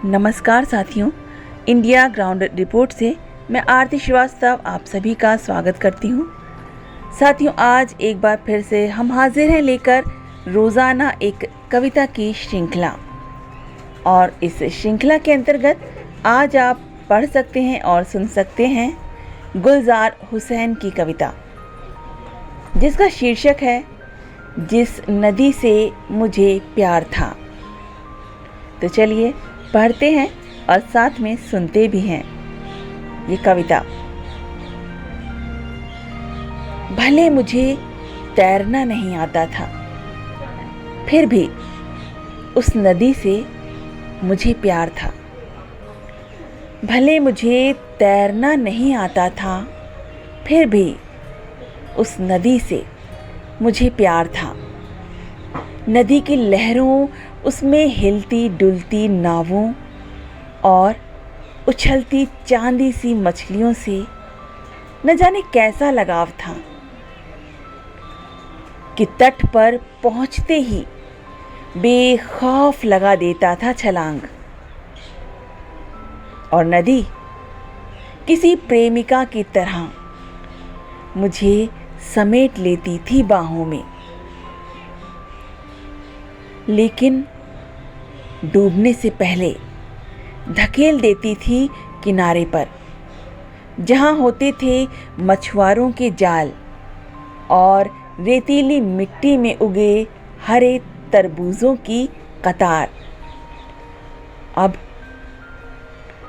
नमस्कार साथियों, India grounded report से मैं आरती श्रीवास्तव आप सभी का स्वागत करती हूँ। साथियों, आज एक बार फिर से हम हाजिर हैं लेकर रोज़ाना एक कविता की श्रृंखला। और इस श्रृंखला के अंतर्गत आज आप पढ़ सकते हैं और सुन सकते हैं गुलजार हुसैन की कविता, जिसका शीर्षक है जिस नदी से मुझे प्यार था। तो चलिए पढ़ते हैं और साथ में सुनते भी हैं ये कविता। भले मुझे तैरना नहीं आता था, फिर भी उस नदी से मुझे प्यार था। भले मुझे तैरना नहीं आता था, फिर भी उस नदी से मुझे प्यार था। नदी की लहरों, उसमें हिलती डुलती नावों और उछलती चांदी सी मछलियों से न जाने कैसा लगाव था कि तट पर पहुंचते ही बेखौफ लगा देता था छलांग। और नदी किसी प्रेमिका की तरह मुझे समेट लेती थी बाहों में, लेकिन डूबने से पहले धकेल देती थी किनारे पर, जहां होते थे मछुआरों के जाल और रेतीली मिट्टी में उगे हरे तरबूजों की कतार। अब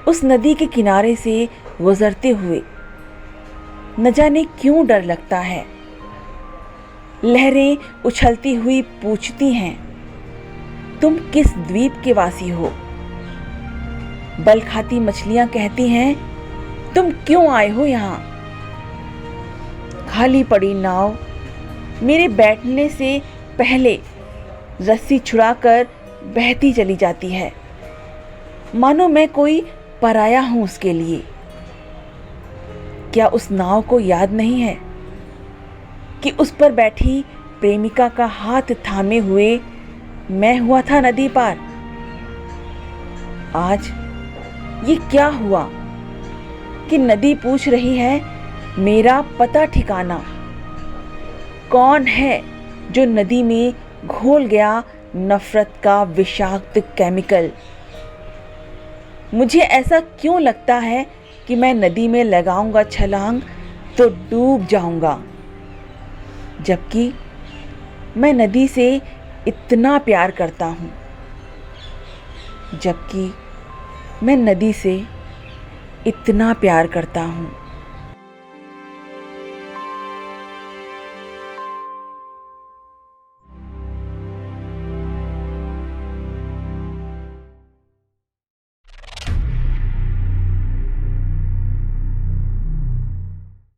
उस नदी के किनारे से गुजरते हुए न जाने क्यों डर लगता है। लहरें उछलती हुई पूछती हैं, तुम किस द्वीप के वासी हो? बल खाती मछलियां कहती हैं, तुम क्यों आए हो यहां? खाली पड़ी नाव मेरे बैठने से पहले रस्सी छुड़ाकर बहती चली जाती है, मानो मैं कोई पराया हूं उसके लिए। क्या उस नाव को याद नहीं है कि उस पर बैठी प्रेमिका का हाथ थामे हुए मैं हुआ था नदी पार? आज ये क्या हुआ कि नदी पूछ रही है मेरा पता ठिकाना? कौन है जो नदी में घोल गया नफरत का विषाक्त केमिकल? मुझे ऐसा क्यों लगता है कि मैं नदी में लगाऊंगा छलांग तो डूब जाऊंगा, जबकि मैं नदी से इतना प्यार करता हूं। जबकि मैं नदी से इतना प्यार करता हूं।